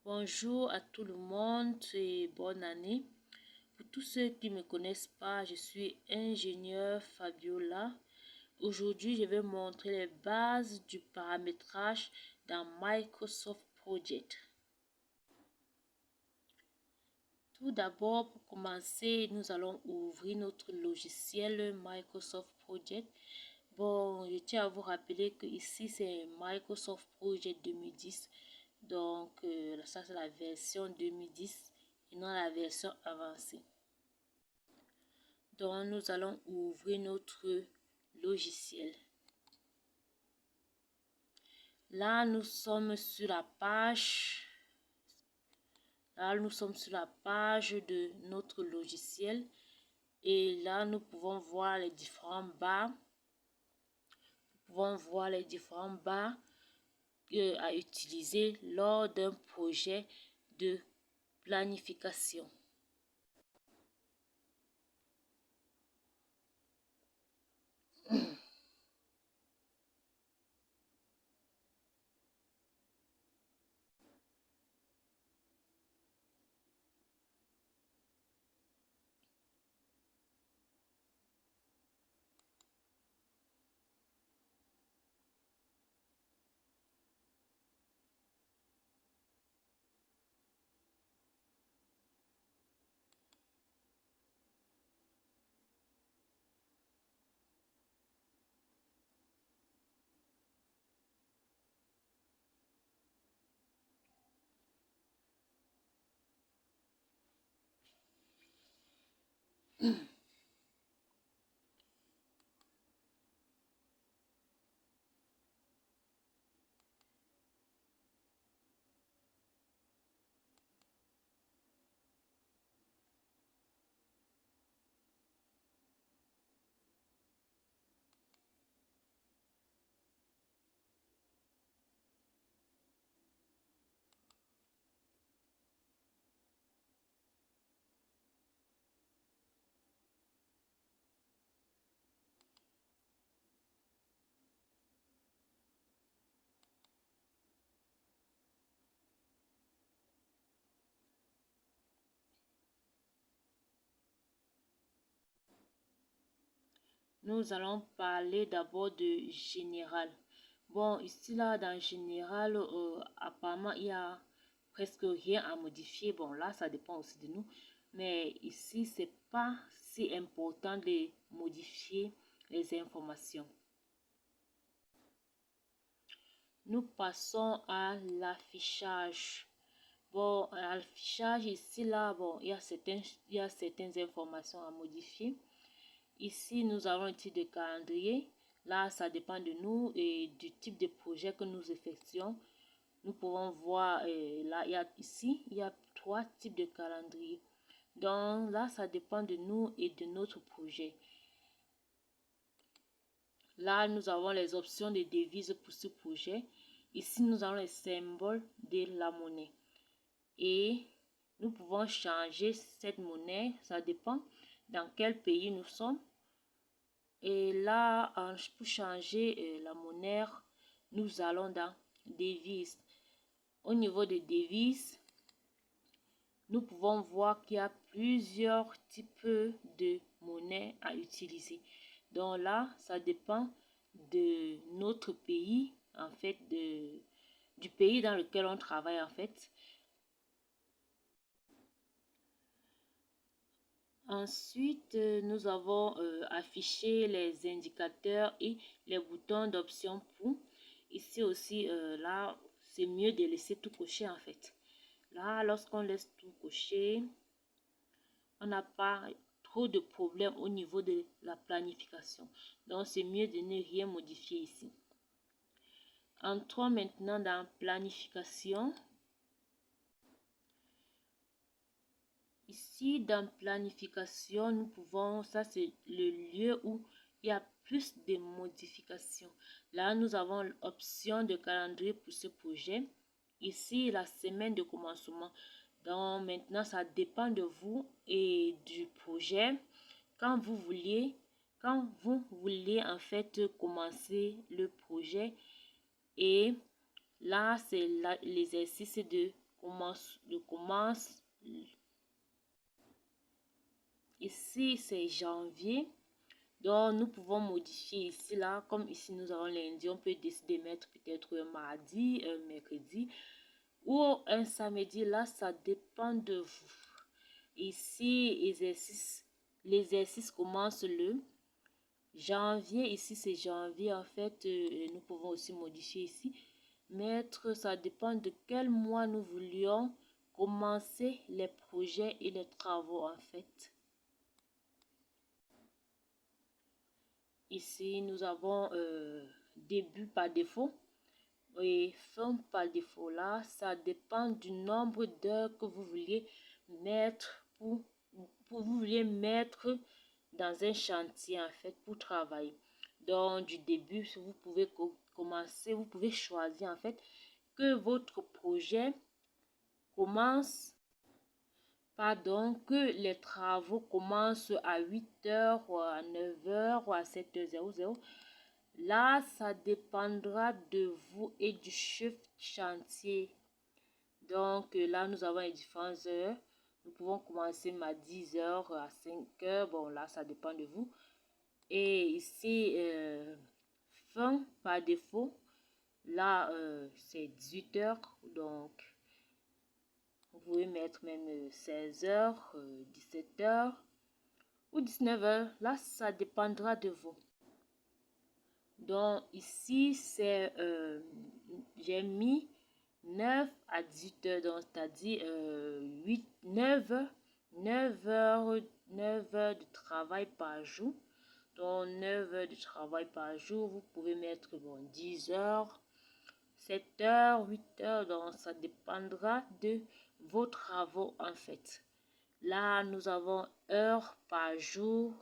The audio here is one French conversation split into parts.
Bonjour à tout le monde et bonne année. Pour tous ceux qui ne me connaissent pas, je suis ingénieur Fabiola. Aujourd'hui, je vais montrer les bases du paramétrage dans Microsoft Project. Tout d'abord, pour commencer, nous allons ouvrir notre logiciel Microsoft Project. Bon, je tiens à vous rappeler que ici, c'est Microsoft Project 2010. Donc, ça, c'est la version 2010 et non la version avancée. Donc, nous allons ouvrir notre logiciel. Là, nous sommes sur la page. Là, nous sommes sur la page de notre logiciel. Et là, nous pouvons voir les différents barres. Nous pouvons voir les différents barres à utiliser lors d'un projet de planification. Nous allons parler d'abord de général. Bon, ici là, dans général, apparemment, il y a presque rien à modifier. Bon, là, ça dépend aussi de nous. Mais ici, c'est pas si important de modifier les informations. Nous passons à l'affichage. Bon, à l'affichage, ici là, bon, il y a certaines informations à modifier. Ici, nous avons un type de calendrier. Là, ça dépend de nous et du type de projet que nous effectuons. Nous pouvons voir, là, il y a 3 types de calendrier. Donc, là, ça dépend de nous et de notre projet. Là, nous avons les options de devises pour ce projet. Ici, nous avons les symboles de la monnaie. Et nous pouvons changer cette monnaie. Ça dépend dans quel pays nous sommes. Et là, pour changer la monnaie, nous allons dans devises. Au niveau des devises, nous pouvons voir qu'il y a plusieurs types de monnaies à utiliser. Donc là, ça dépend de notre pays, en fait, du pays dans lequel on travaille, en fait. Ensuite, nous avons affiché les indicateurs et les boutons d'option pour. Ici aussi, là, c'est mieux de laisser tout coché en fait. Là, lorsqu'on laisse tout coché, on n'a pas trop de problèmes au niveau de la planification. Donc, c'est mieux de ne rien modifier ici. Entrons maintenant dans planification. Ici, dans planification, nous pouvons, ça c'est le lieu où il y a plus de modifications. Là, nous avons l'option de calendrier pour ce projet. Ici, la semaine de commencement. Donc, maintenant, ça dépend de vous et du projet. Quand vous voulez en fait commencer le projet. Et là, c'est l'exercice de commence. Ici, c'est janvier. Donc, nous pouvons modifier ici, là, comme ici, nous avons lundi, on peut décider de mettre peut-être un mardi, un mercredi ou un samedi. Là, ça dépend de vous. Ici, l'exercice commence le janvier. Ici, c'est janvier. En fait, nous pouvons aussi modifier ici. Mettre, ça dépend de quel mois nous voulions commencer les projets et les travaux, en fait. Ici, nous avons début par défaut et fin par défaut. Là, ça dépend du nombre d'heures que vous vouliez mettre vous vouliez mettre dans un chantier, en fait, pour travailler. Donc, du début, vous pouvez commencer, vous pouvez choisir, en fait, que votre projet commence. Pardon, que les travaux commencent à 8h ou à 9h ou à 7h00. Là, ça dépendra de vous et du chef chantier. Donc là, nous avons les différentes heures. Nous pouvons commencer à 10h à 5h. Bon, là, ça dépend de vous. Et ici, fin par défaut. Là, c'est 18h. Donc, vous pouvez mettre même 16h, 17h ou 19h. Là, ça dépendra de vous. Donc, ici, c'est j'ai mis 9 à 18h. Donc, c'est-à-dire 9 heures de travail par jour. Donc, 9 heures de travail par jour. Vous pouvez mettre 10 heures, 7 heures, 8 heures. Donc, ça dépendra de vos travaux, en fait. Là, nous avons heures par jour.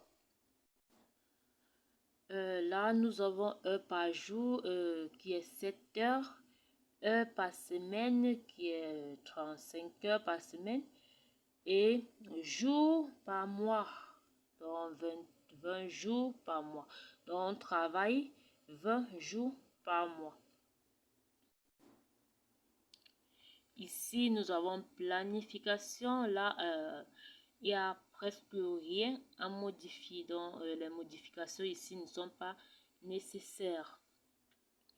Là, nous avons heures par jour qui est 7 heures. Heures par semaine qui est 35 heures par semaine. Et jours par mois. Donc, 20 jours par mois. Donc, on travaille 20 jours par mois. Ici, nous avons planification. Là, il n'y a presque rien à modifier. Donc, les modifications ici ne sont pas nécessaires.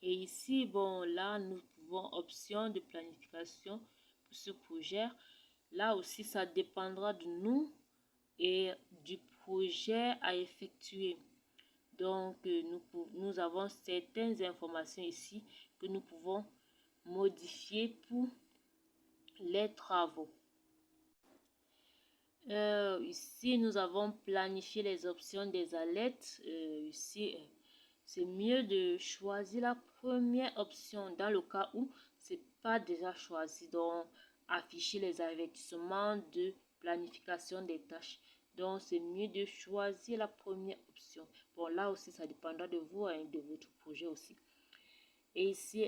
Et ici, bon, là, nous pouvons option de planification pour ce projet. Là aussi, ça dépendra de nous et du projet à effectuer. Donc, nous avons certaines informations ici que nous pouvons modifier pour les travaux. Ici, nous avons planifié les options des alertes. Ici, c'est mieux de choisir la première option dans le cas où c'est pas déjà choisi. Donc, afficher les avertissements de planification des tâches. Donc, c'est mieux de choisir la première option. Bon, là aussi, ça dépendra de vous et de votre projet aussi. Et ici,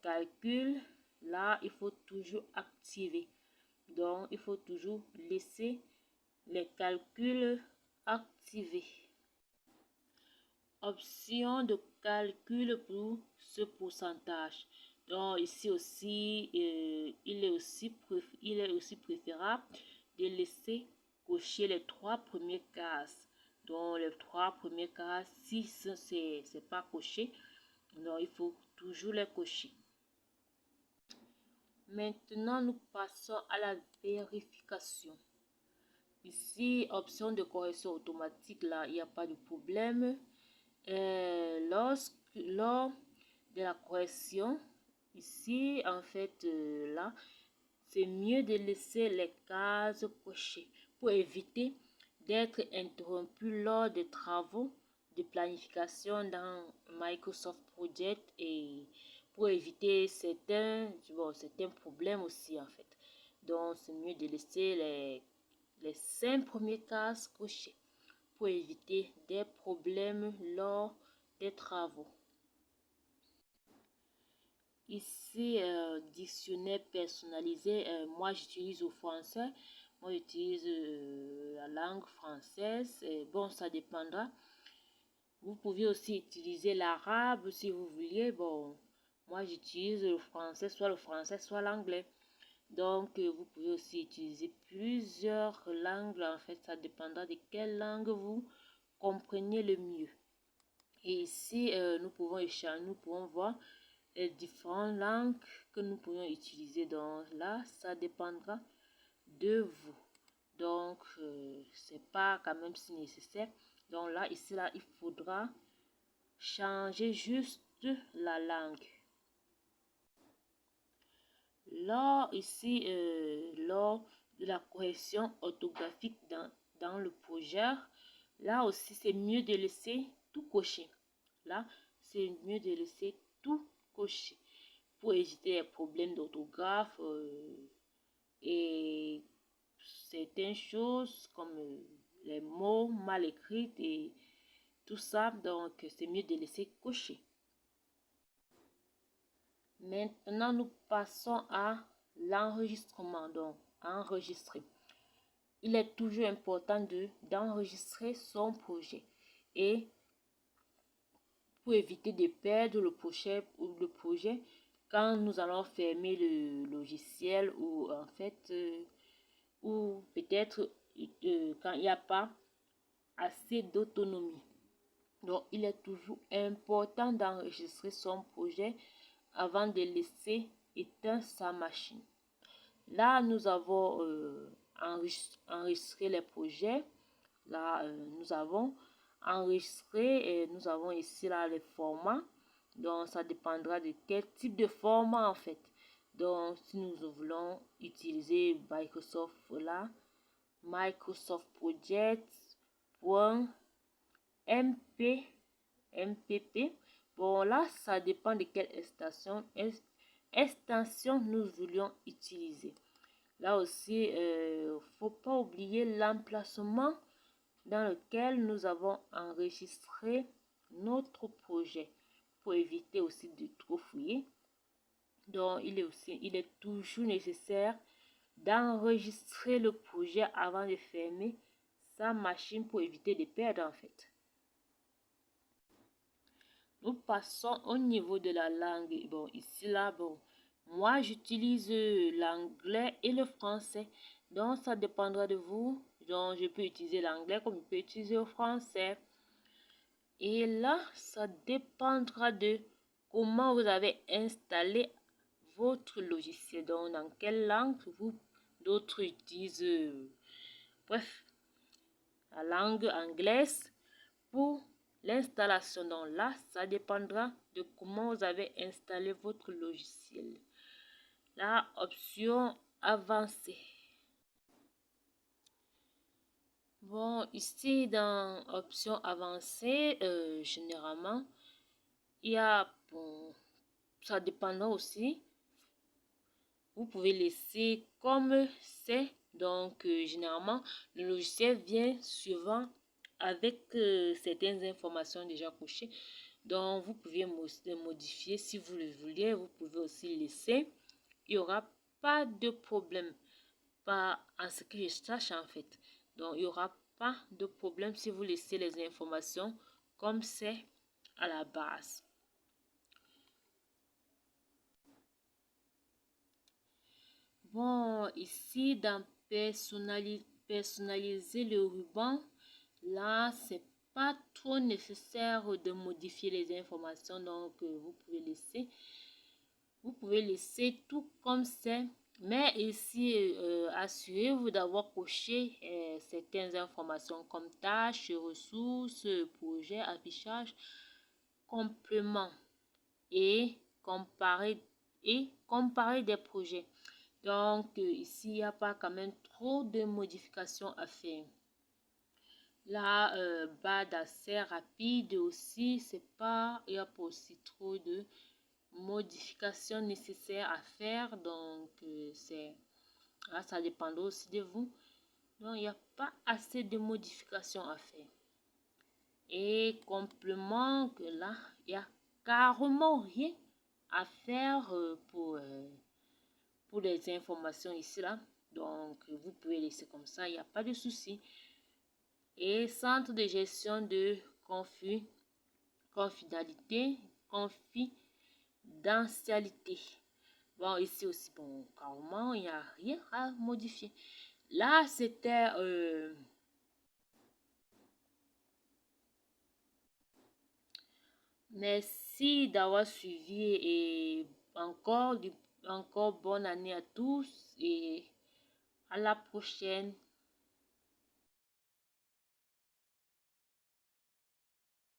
calcul, là, il faut toujours activer. Donc, il faut toujours laisser les calculs activés. Option de calcul pour ce pourcentage. Donc, ici aussi, il est aussi préférable de laisser cocher les 3 premières cases. Donc, les 3 premières cases, si c'est pas coché, donc il faut toujours les cocher. Maintenant, nous passons à la vérification. Ici, option de correction automatique, là, il n'y a pas de problème. Lors de la correction, ici, en fait, là, c'est mieux de laisser les cases cochées pour éviter d'être interrompu lors des travaux de planification dans Microsoft Project et pour éviter certains problèmes aussi, en fait. Donc, c'est mieux de laisser les 5 premières cases cochées pour éviter des problèmes lors des travaux. Ici, dictionnaire personnalisé, moi j'utilise au français, moi j'utilise la langue française, bon ça dépendra. Vous pouvez aussi utiliser l'arabe si vous vouliez, bon moi j'utilise le français, soit l'anglais. Donc, vous pouvez aussi utiliser plusieurs langues. En fait, ça dépendra de quelle langue vous comprenez le mieux. Et ici, nous pouvons échanger, nous pouvons voir les différentes langues que nous pouvons utiliser. Donc là, ça dépendra de vous. Donc, c'est pas quand même si nécessaire. Donc là, ici, là, il faudra changer juste la langue. Lors ici, lors de la correction orthographique dans le projet, là aussi, c'est mieux de laisser tout cocher. Là, c'est mieux de laisser tout cocher pour éviter les problèmes d'orthographe et certaines choses comme les mots mal écrits et tout ça. Donc, c'est mieux de laisser cocher. Maintenant, nous passons à l'enregistrement. Donc, enregistrer. Il est toujours important d'enregistrer son projet. Et pour éviter de perdre le projet quand nous allons fermer le logiciel ou en fait, ou peut-être quand il n'y a pas assez d'autonomie. Donc, il est toujours important d'enregistrer son projet avant de laisser éteindre sa machine. Là, nous avons enregistré les projets. Là, nous avons enregistré et nous avons ici là les formats. Donc, ça dépendra de quel type de format en fait. Donc, si nous voulons utiliser Microsoft là, Microsoft Project.mpp. Bon, là, ça dépend de quelle extension nous voulions utiliser. Là aussi, faut pas oublier l'emplacement dans lequel nous avons enregistré notre projet pour éviter aussi de trop fouiller. Donc, il est toujours nécessaire d'enregistrer le projet avant de fermer sa machine pour éviter de perdre en fait. Nous passons au niveau de la langue. Bon, ici là, bon, moi j'utilise l'anglais et le français. Donc, ça dépendra de vous. Donc, je peux utiliser l'anglais comme je peux utiliser le français. Et là, ça dépendra de comment vous avez installé votre logiciel. Donc, dans quelle langue d'autres utilisent, bref, la langue anglaise pour l'installation. Donc là, ça dépendra de comment vous avez installé votre logiciel. La option avancée. Bon, ici dans option avancée, généralement, il y a, bon, ça dépendra aussi. Vous pouvez laisser comme c'est. Donc, généralement, le logiciel vient souvent avec certaines informations déjà cochées. Donc, vous pouvez modifier si vous le voulez. Vous pouvez aussi laisser. Il n'y aura pas de problème. Pas en ce que je sache en fait. Donc, il n'y aura pas de problème si vous laissez les informations comme c'est à la base. Bon, ici, dans personnaliser le ruban, là, c'est pas trop nécessaire de modifier les informations. Donc, vous pouvez laisser tout comme c'est. Mais ici, assurez-vous d'avoir coché certaines informations comme tâches, ressources, projet, affichage, complément et comparer des projets. Donc, ici, il n'y a pas quand même trop de modifications à faire. La barre d'accès rapide aussi, il n'y a pas aussi trop de modifications nécessaires à faire. Donc, ça dépend aussi de vous. Donc, il n'y a pas assez de modifications à faire. Et complément que là, il n'y a carrément rien à faire pour les informations ici là. Donc, vous pouvez laisser comme ça, il n'y a pas de souci. Et centre de gestion de confidentialité. Bon, ici aussi, bon, carrément, il n'y a rien à modifier. Là, c'était... merci d'avoir suivi et encore bonne année à tous et à la prochaine.